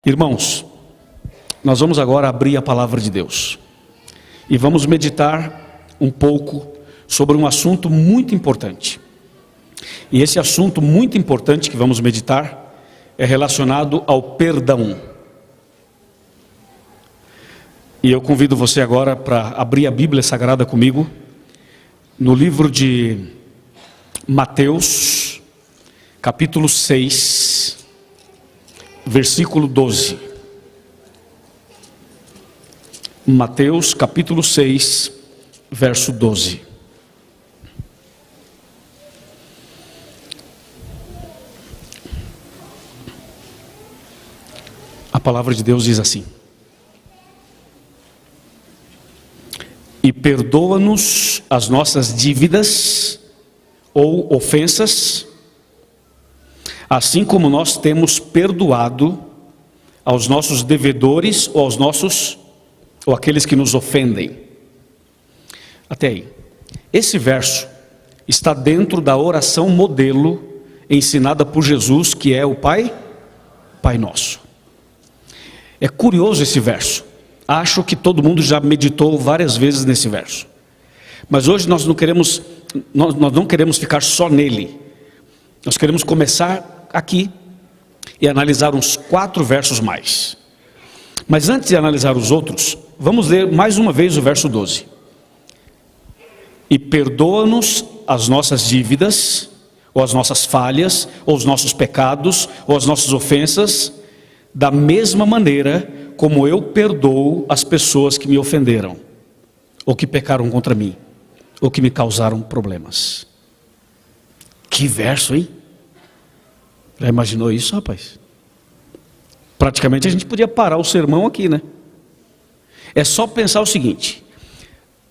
Irmãos, nós vamos agora abrir a palavra de Deus e vamos meditar um pouco sobre um assunto muito importante. E esse assunto muito importante que vamos meditar é relacionado ao perdão. E eu convido você agora para abrir a Bíblia Sagrada comigo no livro de Mateus, capítulo 6, versículo 12. Mateus capítulo 6, verso 12. A palavra de Deus diz assim: e perdoa-nos as nossas dívidas ou ofensas, assim como nós temos perdoado aos nossos devedores ou aqueles que nos ofendem. Até aí. Esse verso está dentro da oração modelo ensinada por Jesus, que é o Pai Nosso. É curioso esse verso. Acho que todo mundo já meditou várias vezes nesse verso. Mas hoje nós não queremos ficar só nele. Nós queremos começar aqui e analisar uns 4 versos mais. Mas antes de analisar os outros, vamos ler mais uma vez o verso 12. E perdoa-nos as nossas dívidas, ou as nossas falhas, ou os nossos pecados, ou as nossas ofensas, da mesma maneira como eu perdoo as pessoas que me ofenderam, ou que pecaram contra mim, ou que me causaram problemas. Que verso, hein? Já imaginou isso, rapaz? Praticamente a gente podia parar o sermão aqui, né? É só pensar o seguinte: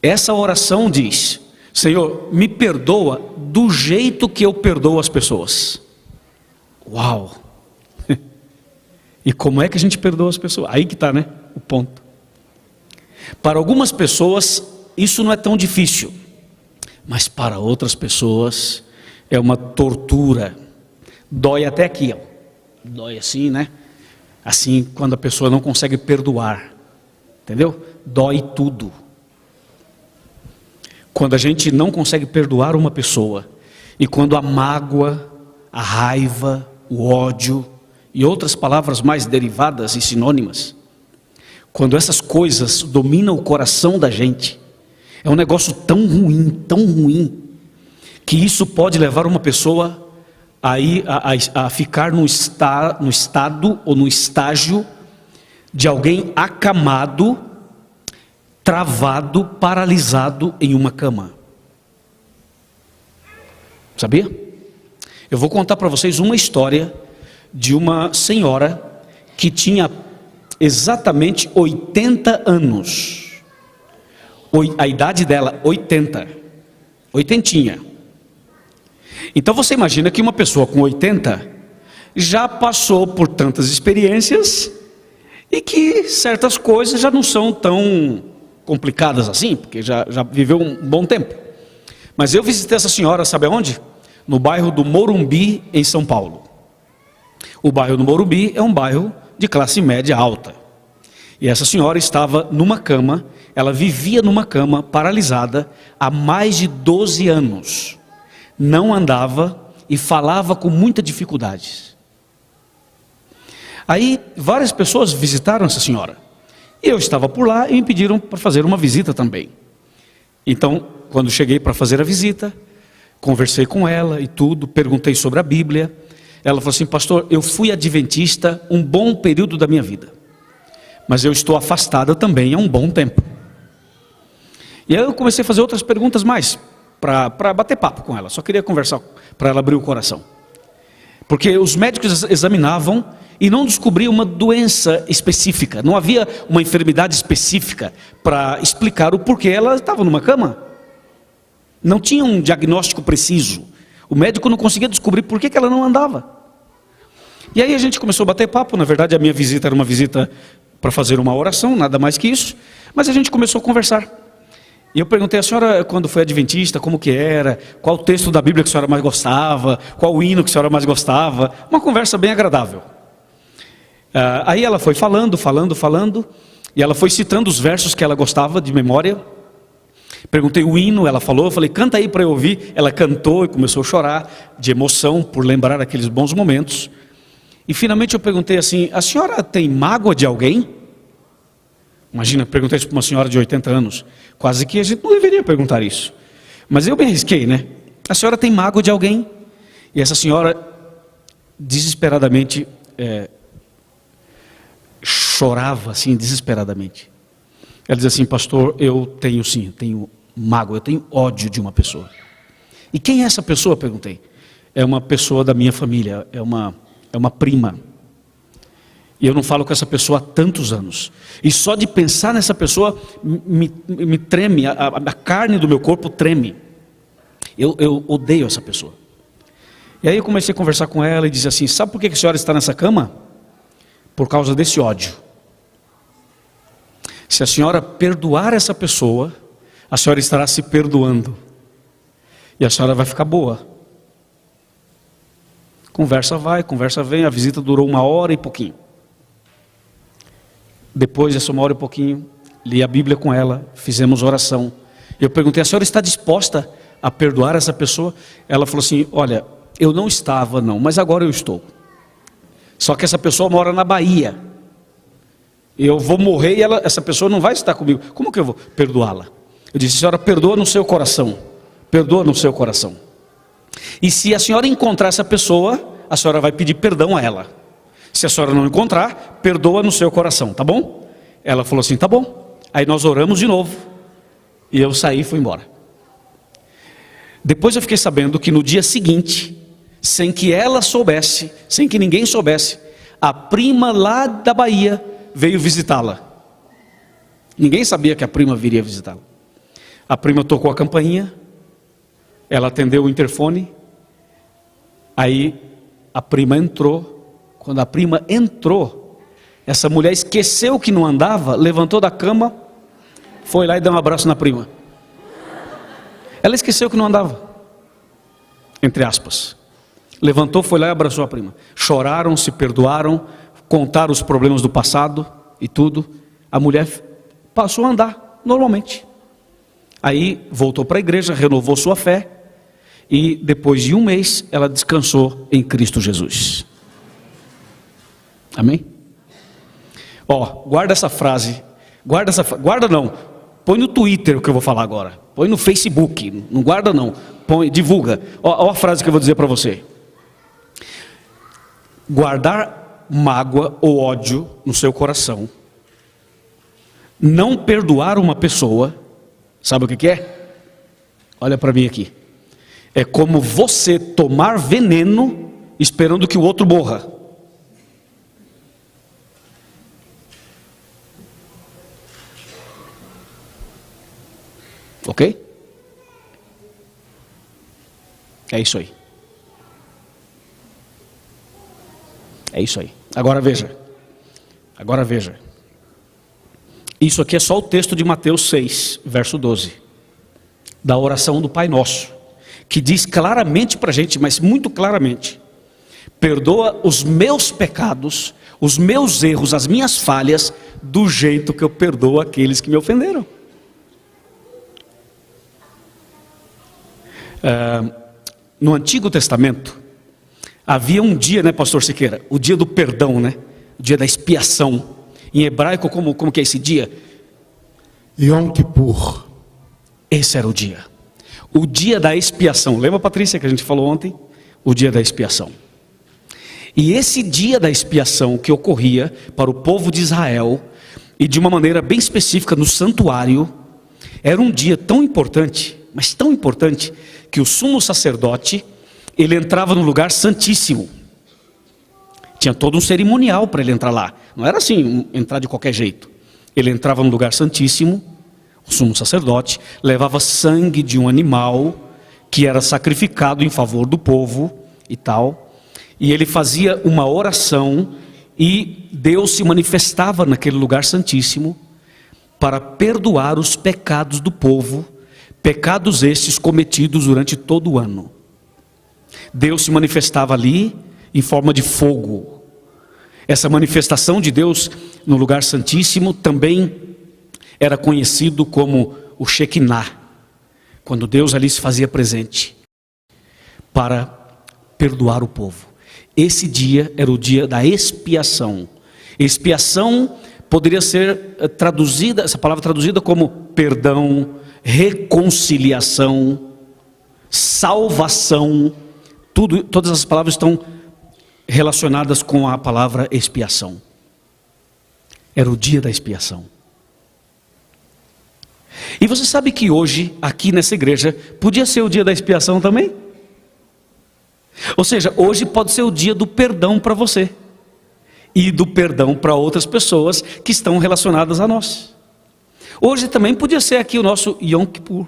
essa oração diz: Senhor, me perdoa do jeito que eu perdoo as pessoas. Uau! E como é que a gente perdoa as pessoas? Aí que está, né? O ponto. Para algumas pessoas isso não é tão difícil, mas para outras pessoas é uma tortura. Dói até aqui, ó. Dói assim, né? Assim, quando a pessoa não consegue perdoar, entendeu? Dói tudo. Quando a gente não consegue perdoar uma pessoa, e quando a mágoa, a raiva, o ódio e outras palavras mais derivadas e sinônimas, quando essas coisas dominam o coração da gente, é um negócio tão ruim, que isso pode levar uma pessoa a ficar no estado ou no estágio de alguém acamado, travado, paralisado em uma cama. Sabia? Eu vou contar para vocês uma história de uma senhora que tinha exatamente 80 anos. A idade dela, 80. Oitentinha. Então você imagina que uma pessoa com 80 já passou por tantas experiências e que certas coisas já não são tão complicadas assim, porque já viveu um bom tempo. Mas eu visitei essa senhora, sabe aonde? No bairro do Morumbi, em São Paulo. O bairro do Morumbi é um bairro de classe média alta. E essa senhora estava numa cama, ela vivia numa cama paralisada há mais de 12 anos. Não andava e falava com muita dificuldade. Aí várias pessoas visitaram essa senhora. E eu estava por lá e me pediram para fazer uma visita também. Então, quando cheguei para fazer a visita, conversei com ela e tudo, perguntei sobre a Bíblia. Ela falou assim: pastor, eu fui adventista um bom período da minha vida, mas eu estou afastada também há um bom tempo. E aí eu comecei a fazer outras perguntas mais, para bater papo com ela. Só queria conversar, para ela abrir o coração. Porque os médicos examinavam e não descobriam uma doença específica. Não havia uma enfermidade específica para explicar o porquê ela estava numa cama. Não tinha um diagnóstico preciso. O médico não conseguia descobrir por que ela não andava. E aí a gente começou a bater papo. Na verdade a minha visita era uma visita para fazer uma oração, nada mais que isso. Mas a gente começou a conversar. E eu perguntei: a senhora, quando foi adventista, como que era? Qual o texto da Bíblia que a senhora mais gostava? Qual o hino que a senhora mais gostava? Uma conversa bem agradável. Aí ela foi falando, e ela foi citando os versos que ela gostava de memória. Perguntei o hino, ela falou, eu falei, canta aí para eu ouvir. Ela cantou e começou a chorar de emoção por lembrar aqueles bons momentos. E finalmente eu perguntei assim, a senhora tem mágoa de alguém? Imagina, perguntei isso para uma senhora de 80 anos. Quase que a gente não deveria perguntar isso. Mas eu me arrisquei, né? A senhora tem mágoa de alguém? E essa senhora, desesperadamente, chorava assim, desesperadamente. Ela dizia assim, pastor, eu tenho mágoa, eu tenho ódio de uma pessoa. E quem é essa pessoa? Perguntei. É uma pessoa da minha família, é uma prima. E eu não falo com essa pessoa há tantos anos. E só de pensar nessa pessoa me treme, a carne do meu corpo treme. Eu odeio essa pessoa. E aí eu comecei a conversar com ela e disse assim, sabe por que a senhora está nessa cama? Por causa desse ódio. Se a senhora perdoar essa pessoa, a senhora estará se perdoando. E a senhora vai ficar boa. Conversa vai, conversa vem, a visita durou 1h e pouquinho. Depois dessa 1h e pouquinho, li a Bíblia com ela, fizemos oração. Eu perguntei, a senhora está disposta a perdoar essa pessoa? Ela falou assim, olha, eu não estava não, mas agora eu estou. Só que essa pessoa mora na Bahia. Eu vou morrer e essa pessoa não vai estar comigo. Como que eu vou perdoá-la? Eu disse, senhora, perdoa no seu coração. Perdoa no seu coração. E se a senhora encontrar essa pessoa, a senhora vai pedir perdão a ela. Se a senhora não encontrar, perdoa no seu coração, tá bom? Ela falou assim, tá bom. Aí nós oramos de novo. E eu saí e fui embora. Depois eu fiquei sabendo que no dia seguinte, sem que ela soubesse, sem que ninguém soubesse, a prima lá da Bahia veio visitá-la. Ninguém sabia que a prima viria visitá-la. A prima tocou a campainha, ela atendeu o interfone, aí a prima entrou. Quando a prima entrou, essa mulher esqueceu que não andava, levantou da cama, foi lá e deu um abraço na prima. Ela esqueceu que não andava, entre aspas. Levantou, foi lá e abraçou a prima. Choraram, se perdoaram, contaram os problemas do passado e tudo. A mulher passou a andar normalmente. Aí voltou para a igreja, renovou sua fé. E depois de 1 mês, ela descansou em Cristo Jesus. Amém? Guarda essa frase. Guarda não. Põe no Twitter o que eu vou falar agora. Põe no Facebook. Não guarda não. Divulga. Ó a frase que eu vou dizer para você. Guardar mágoa ou ódio no seu coração, não perdoar uma pessoa, sabe o que é? Olha para mim aqui. É como você tomar veneno esperando que o outro morra. Ok? É isso aí. É isso aí. Agora veja. Isso aqui é só o texto de Mateus 6, verso 12. Da oração do Pai Nosso. Que diz claramente para a gente, mas muito claramente. Perdoa os meus pecados, os meus erros, as minhas falhas, do jeito que eu perdoo aqueles que me ofenderam. No Antigo Testamento, havia um dia, né, pastor Siqueira? O dia do perdão, né? O dia da expiação. Em hebraico, como que é esse dia? Yom Kippur. Esse era o dia. O dia da expiação. Lembra, Patrícia, que a gente falou ontem? O dia da expiação. E esse dia da expiação que ocorria para o povo de Israel, e de uma maneira bem específica no santuário, era um dia tão importante, mas tão importante, que o sumo sacerdote, ele entrava no lugar santíssimo. Tinha todo um cerimonial para ele entrar lá. Não era assim, entrar de qualquer jeito. Ele entrava no lugar santíssimo, o sumo sacerdote, levava sangue de um animal, que era sacrificado em favor do povo e tal. E ele fazia uma oração, e Deus se manifestava naquele lugar santíssimo, para perdoar os pecados do povo, pecados estes cometidos durante todo o ano. Deus se manifestava ali em forma de fogo. Essa manifestação de Deus no lugar santíssimo também era conhecido como o Shekinah, quando Deus ali se fazia presente para perdoar o povo. Esse dia era o dia da expiação. Expiação poderia ser traduzida, essa palavra traduzida como perdão, reconciliação, salvação. Todas as palavras estão relacionadas com a palavra expiação. Era o dia da expiação. E você sabe que hoje, aqui nessa igreja, podia ser o dia da expiação também? Ou seja, hoje pode ser o dia do perdão para você. E do perdão para outras pessoas que estão relacionadas a nós. Hoje também podia ser aqui o nosso Yom Kippur.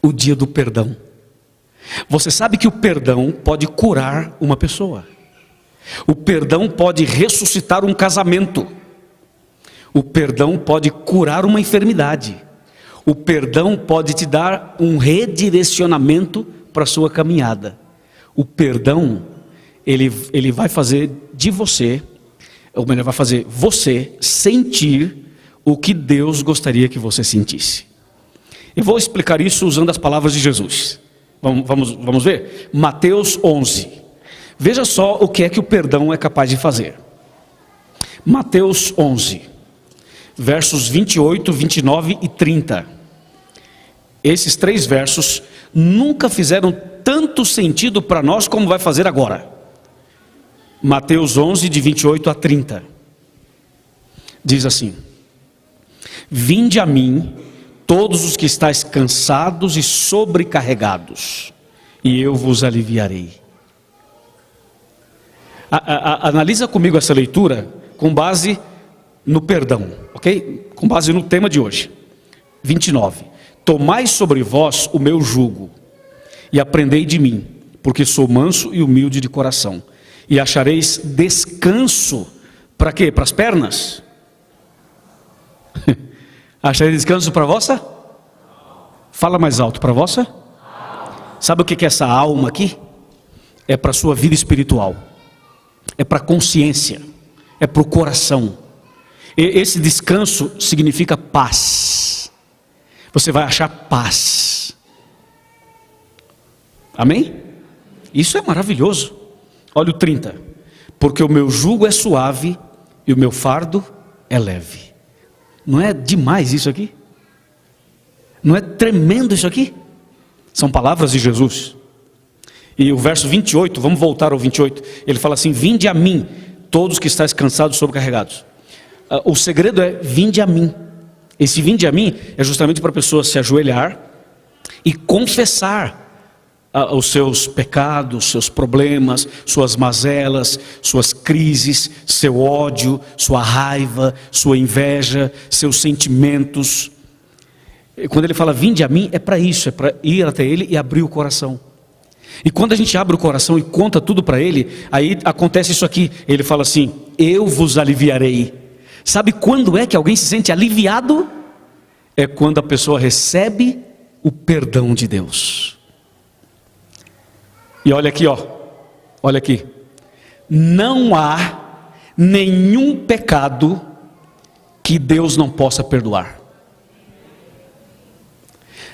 O dia do perdão. Você sabe que o perdão pode curar uma pessoa. O perdão pode ressuscitar um casamento. O perdão pode curar uma enfermidade. O perdão pode te dar um redirecionamento para a sua caminhada. O perdão, ele vai fazer de você, ou melhor, vai fazer você sentir o que Deus gostaria que você sentisse. Eu vou explicar isso usando as palavras de Jesus. Vamos ver? Mateus 11. Veja só o que é que o perdão é capaz de fazer. Mateus 11, versos 28, 29 e 30. Esses 3 versos nunca fizeram tanto sentido para nós como vai fazer agora. Mateus 11, de 28 a 30. Diz assim: Vinde a mim, todos os que estáis cansados e sobrecarregados, e eu vos aliviarei. Analisa comigo essa leitura com base no perdão, ok? Com base no tema de hoje. 29. Tomai sobre vós o meu jugo, e aprendei de mim, porque sou manso e humilde de coração, e achareis descanso, para quê? Para as pernas? Achareis descanso para a vossa? Fala mais alto, para a vossa? Sabe o que é essa alma aqui? É para a sua vida espiritual, é para a consciência, é para o coração. Esse descanso significa paz. Você vai achar paz. Amém? Isso é maravilhoso. Olha o 30. Porque o meu jugo é suave e o meu fardo é leve. Não é demais isso aqui? Não é tremendo isso aqui? São palavras de Jesus. E o verso 28, vamos voltar ao 28. Ele fala assim: Vinde a mim, todos que estáis cansados e sobrecarregados. O segredo é: vinde a mim. Esse vinde a mim é justamente para a pessoa se ajoelhar e confessar os seus pecados, seus problemas, suas mazelas, suas crises, seu ódio, sua raiva, sua inveja, seus sentimentos. Quando ele fala vinde a mim, é para isso, é para ir até ele e abrir o coração. E quando a gente abre o coração e conta tudo para ele, aí acontece isso aqui. Ele fala assim: eu vos aliviarei. Sabe quando é que alguém se sente aliviado? É quando a pessoa recebe o perdão de Deus. E olha aqui, ó. Olha aqui. Não há nenhum pecado que Deus não possa perdoar.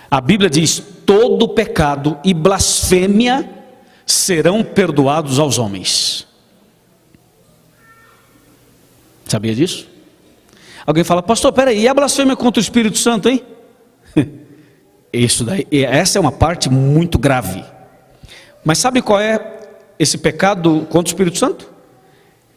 A Bíblia diz: todo pecado e blasfêmia serão perdoados aos homens. Sabia disso? Alguém fala: pastor, peraí, e a blasfêmia contra o Espírito Santo, hein? Isso daí, essa é uma parte muito grave. Mas sabe qual é esse pecado contra o Espírito Santo?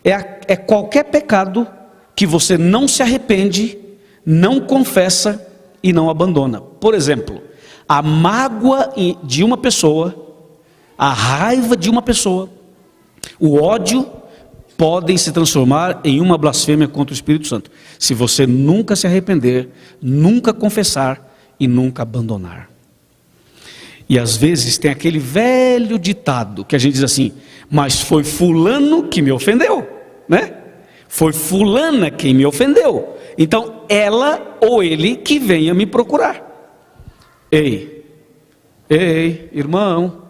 É qualquer pecado que você não se arrepende, não confessa e não abandona. Por exemplo, a mágoa de uma pessoa, a raiva de uma pessoa, o ódio podem se transformar em uma blasfêmia contra o Espírito Santo, se você nunca se arrepender, nunca confessar e nunca abandonar. E às vezes tem aquele velho ditado que a gente diz assim: mas foi fulano que me ofendeu, né? Foi fulana quem me ofendeu, então ela ou ele que venha me procurar. Ei, irmão,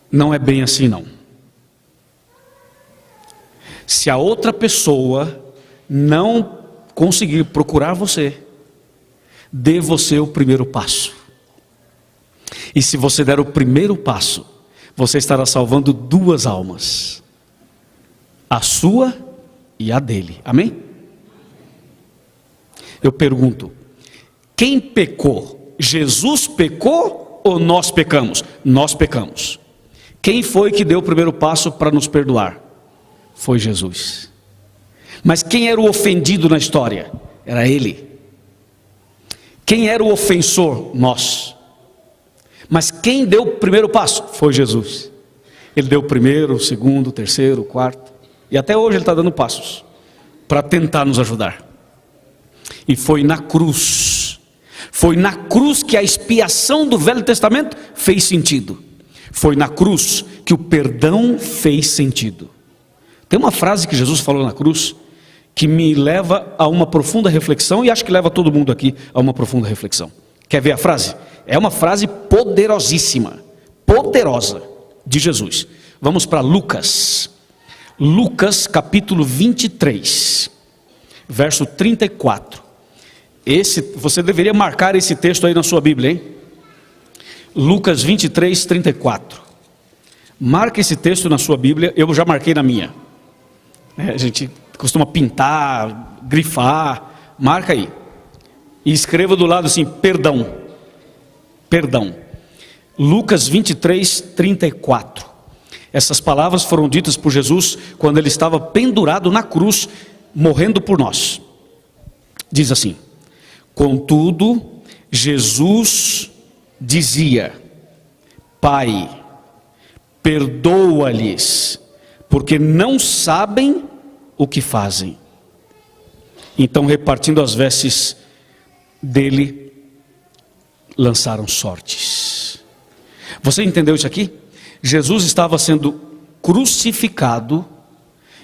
não é bem assim não. Se a outra pessoa não conseguir procurar você, dê você o primeiro passo. E se você der o primeiro passo, você estará salvando 2 almas, a sua e a dele. Amém? Eu pergunto, quem pecou? Jesus pecou ou nós pecamos? Nós pecamos. Quem foi que deu o primeiro passo para nos perdoar? Foi Jesus. Mas quem era o ofendido na história? Era ele. Quem era o ofensor? Nós. Mas quem deu o primeiro passo? Foi Jesus. Ele deu o primeiro, o segundo, o terceiro, o quarto. E até hoje ele está dando passos para tentar nos ajudar. E foi na cruz. Foi na cruz que a expiação do Velho Testamento fez sentido. Foi na cruz que o perdão fez sentido. Tem uma frase que Jesus falou na cruz que me leva a uma profunda reflexão, e acho que leva todo mundo aqui a uma profunda reflexão. Quer ver a frase? É uma frase poderosíssima, poderosa, de Jesus. Vamos para Lucas. Lucas capítulo 23, verso 34. Você deveria marcar esse texto aí na sua Bíblia, hein? Lucas 23, 34. Marque esse texto na sua Bíblia, eu já marquei na minha. A gente costuma pintar, grifar, marca aí. E escreva do lado assim, perdão. Perdão. Lucas 23, 34. Essas palavras foram ditas por Jesus quando ele estava pendurado na cruz, morrendo por nós. Diz assim: contudo, Jesus dizia: Pai, perdoa-lhes, porque não sabem o que fazem. Então, repartindo as vestes dele, lançaram sortes. Você entendeu isso aqui? Jesus estava sendo crucificado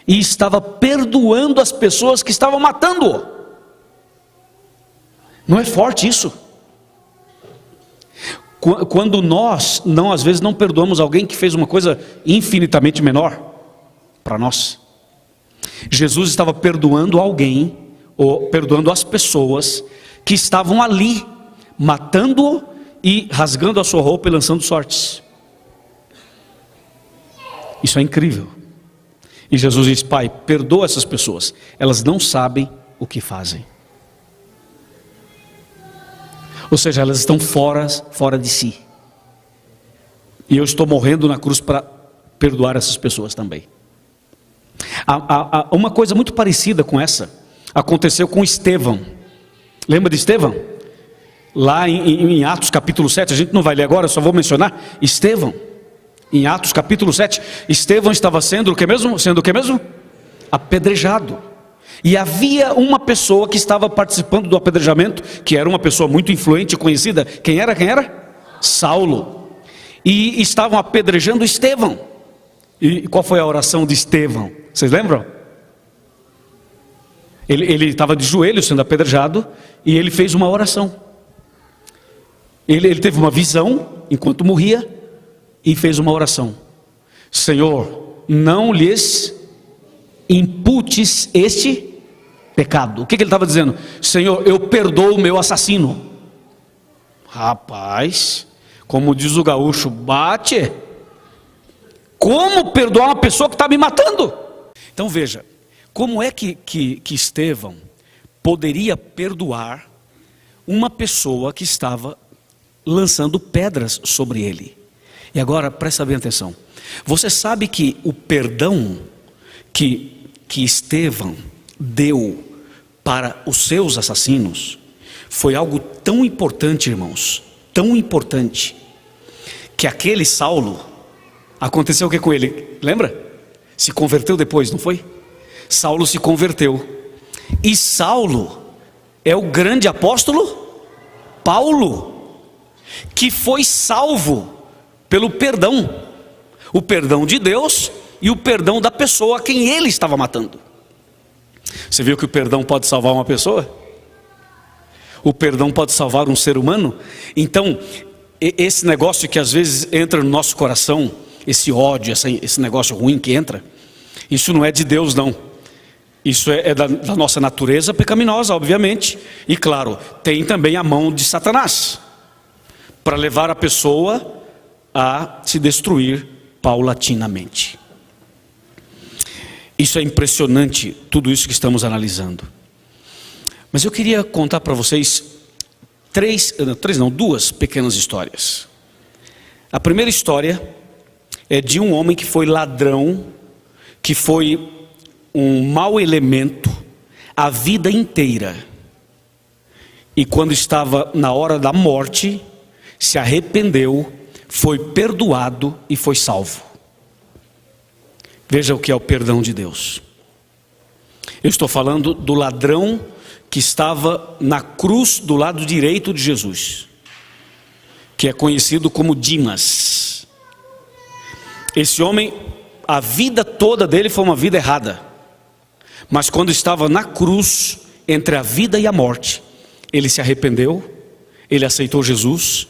e estava perdoando as pessoas que estavam matando-o. Não é forte isso? Quando nós, às vezes não perdoamos alguém que fez uma coisa infinitamente menor para nós. Jesus estava perdoando alguém, ou perdoando as pessoas que estavam ali, matando-o e rasgando a sua roupa e lançando sortes. Isso é incrível. E Jesus diz: Pai, perdoa essas pessoas, elas não sabem o que fazem. Ou seja, elas estão fora de si. E eu estou morrendo na cruz para perdoar essas pessoas também. Uma coisa muito parecida com essa aconteceu com Estevão. Lembra de Estevão? Lá em Atos capítulo 7, a gente não vai ler agora, só vou mencionar Estevão. Em Atos capítulo 7, Estevão estava sendo o que mesmo? Apedrejado. E havia uma pessoa que estava participando do apedrejamento, que era uma pessoa muito influente e conhecida. Quem era? Saulo. E estavam apedrejando Estevão. E qual foi a oração de Estevão? Vocês lembram? Ele estava de joelhos sendo apedrejado e ele fez uma oração. Ele teve uma visão enquanto morria e fez uma oração: Senhor, não lhes imputes este pecado. O que ele estava dizendo? Senhor, eu perdoo o meu assassino. Rapaz, como diz o gaúcho, bate. Como perdoar uma pessoa que está me matando? Então veja, como é que Estevão poderia perdoar uma pessoa que estava lançando pedras sobre ele? E agora presta bem atenção. Você sabe que o perdão que Estevão deu para os seus assassinos foi algo tão importante, irmãos, tão importante, que aquele Saulo, aconteceu o que com ele? Lembra? Se converteu depois, não foi? Saulo se converteu. E Saulo é o grande apóstolo Paulo, que foi salvo pelo perdão. O perdão de Deus e o perdão da pessoa a quem ele estava matando. Você viu que o perdão pode salvar uma pessoa? O perdão pode salvar um ser humano? Então, esse negócio que às vezes entra no nosso coração, esse ódio, esse negócio ruim que entra, Isso não é de Deus, não. Isso é da nossa natureza pecaminosa, obviamente. E claro, tem também a mão de Satanás, para levar a pessoa a se destruir paulatinamente. Isso é impressionante, tudo isso que estamos analisando. Mas eu queria contar para vocês duas pequenas histórias. A primeira história é de um homem que foi ladrão, que foi um mau elemento a vida inteira. E quando estava na hora da morte, se arrependeu, foi perdoado e foi salvo. Veja o que é o perdão de Deus. Eu estou falando do ladrão que estava na cruz do lado direito de Jesus, que é conhecido como Dimas. Esse homem, a vida toda dele foi uma vida errada, mas quando estava na cruz, entre a vida e a morte, ele se arrependeu, ele aceitou Jesus,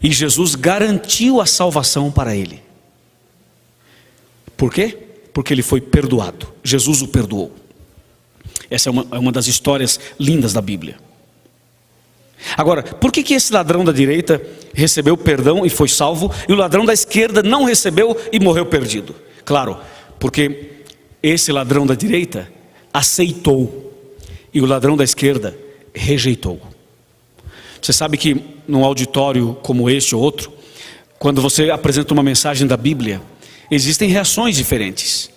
e Jesus garantiu a salvação para ele. Por quê? Porque ele foi perdoado, Jesus o perdoou. Essa é uma das histórias lindas da Bíblia. Agora, por que esse ladrão da direita recebeu perdão e foi salvo, e o ladrão da esquerda não recebeu e morreu perdido? Claro, porque esse ladrão da direita aceitou, e o ladrão da esquerda rejeitou. Você sabe que num auditório como este ou outro, quando você apresenta uma mensagem da Bíblia, existem reações diferentes.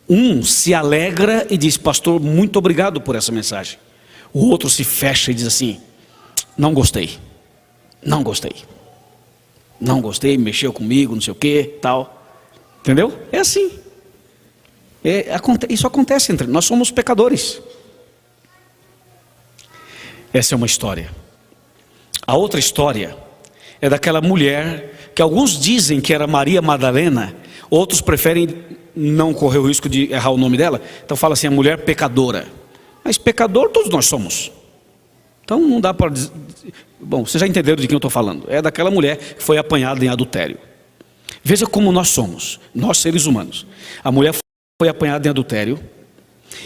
Um se alegra e diz: pastor, muito obrigado por essa mensagem. O outro se fecha e diz assim: não gostei, não gostei, não gostei, mexeu comigo, não sei o que, tal. Entendeu? É assim. Isso acontece entre nós, somos pecadores. Essa é uma história. A outra história é daquela mulher que alguns dizem que era Maria Madalena, outros preferem não correr o risco de errar o nome dela, então fala assim, a mulher pecadora. Mas pecador todos nós somos. Então não dá para dizer. Bom, vocês já entenderam de quem eu estou falando. É daquela mulher que foi apanhada em adultério. Veja como nós somos, nós seres humanos. A mulher foi apanhada em adultério,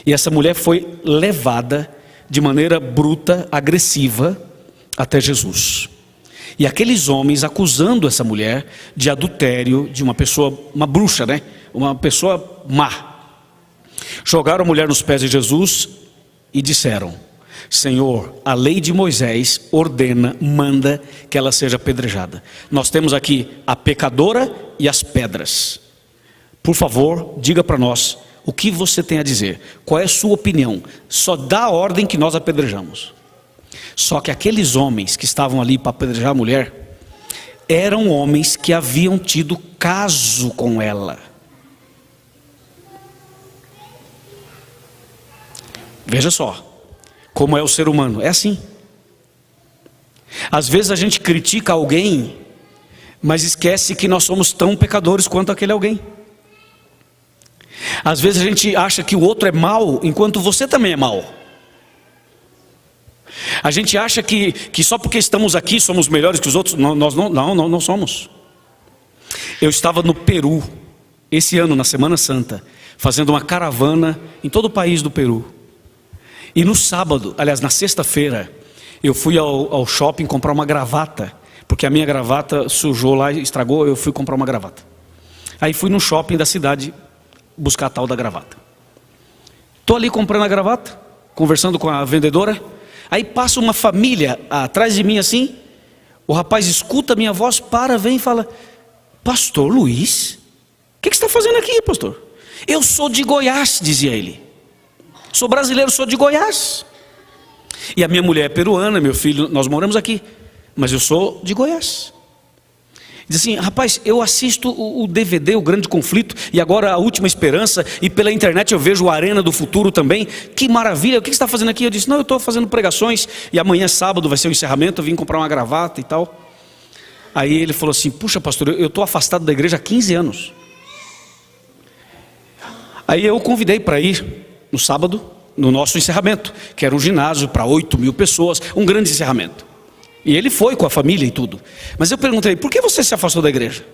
e essa mulher foi levada de maneira bruta, agressiva, até Jesus. E aqueles homens acusando essa mulher de adultério, de uma pessoa, uma bruxa, né? Uma pessoa má. Jogaram a mulher nos pés de Jesus e disseram: Senhor, a lei de Moisés ordena, manda que ela seja apedrejada. Nós temos aqui a pecadora e as pedras. Por favor, diga para nós o que você tem a dizer. Qual é a sua opinião? Só dá a ordem que nós apedrejamos. Só que aqueles homens que estavam ali para apedrejar a mulher eram homens que haviam tido caso com ela. Veja só como é o ser humano, é assim. Às vezes a gente critica alguém, mas esquece que nós somos tão pecadores quanto aquele alguém. Às vezes a gente acha que o outro é mau, enquanto você também é mau. A gente acha que só porque estamos aqui somos melhores que os outros. Nós não somos. Eu estava no Peru, esse ano, na Semana Santa, fazendo uma caravana em todo o país do Peru. E no sábado, aliás, na sexta-feira, eu fui ao shopping comprar uma gravata, porque a minha gravata sujou lá, estragou, eu fui comprar uma gravata. Aí fui no shopping da cidade buscar a tal da gravata. Estou ali comprando a gravata, conversando com a vendedora. Aí passa uma família atrás de mim assim. O rapaz escuta a minha voz, vem e fala: Pastor Luiz, o que você está fazendo aqui, pastor? Eu sou de Goiás, dizia ele. Sou brasileiro, sou de Goiás. E a minha mulher é peruana, meu filho, nós moramos aqui, mas eu sou de Goiás. Diz assim: rapaz, eu assisto o DVD, o Grande Conflito, e agora a Última Esperança, e pela internet eu vejo o Arena do Futuro também. Que maravilha, o que você está fazendo aqui? Eu disse: não, eu estou fazendo pregações, e amanhã sábado vai ser o encerramento, eu vim comprar uma gravata e tal. Aí ele falou assim: puxa pastor, eu estou afastado da igreja há 15 anos. Aí eu o convidei para ir no sábado, no nosso encerramento, que era um ginásio para 8.000 pessoas, um grande encerramento. E ele foi com a família e tudo. Mas eu perguntei: por que você se afastou da igreja?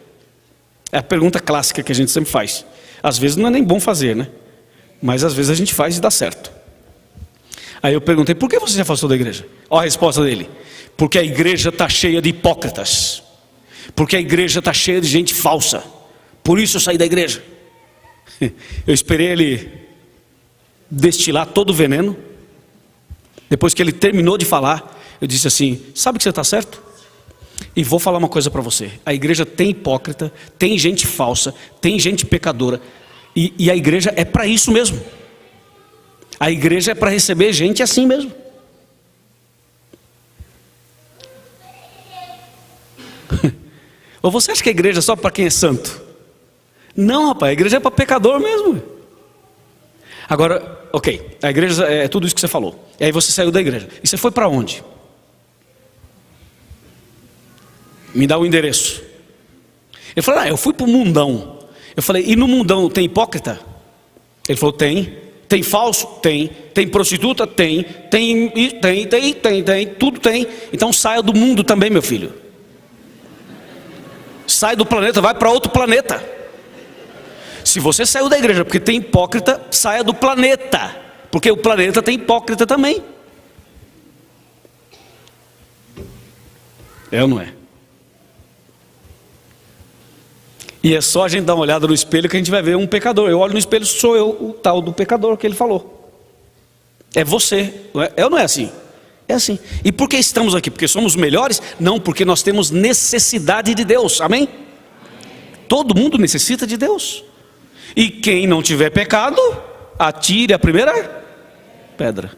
É a pergunta clássica que a gente sempre faz. Às vezes não é nem bom fazer, né? Mas às vezes a gente faz e dá certo. Aí eu perguntei, por que você se afastou da igreja? Olha a resposta dele: porque a igreja está cheia de hipócritas, porque a igreja está cheia de gente falsa, por isso eu saí da igreja. Eu esperei ele destilar todo o veneno. Depois que ele terminou de falar, eu disse assim: sabe que você está certo? E vou falar uma coisa para você: a igreja tem hipócrita, tem gente falsa, tem gente pecadora, e a igreja é para isso mesmo. A igreja é para receber gente assim mesmo. Ou você acha que a igreja é só para quem é santo? Não, rapaz, a igreja é para pecador mesmo. Agora, ok, a igreja é tudo isso que você falou. E aí você saiu da igreja. E você foi para onde? Me dá o endereço. Ele falou: eu fui para o mundão. Eu falei: e no mundão tem hipócrita? Ele falou: tem. Tem falso? Tem. Tem prostituta? Tem. Tem, tudo tem. Então saia do mundo também, meu filho. Sai do planeta, vai para outro planeta. Se você saiu da igreja porque tem hipócrita, saia do planeta, porque o planeta tem hipócrita também. É ou não é? E é só a gente dar uma olhada no espelho que a gente vai ver um pecador. Eu olho no espelho, sou eu, o tal do pecador que ele falou. É você, não é? É ou não é assim? É assim. E por que estamos aqui? Porque somos melhores? Não, porque nós temos necessidade de Deus, amém? Todo mundo necessita de Deus. E quem não tiver pecado, atire a primeira pedra.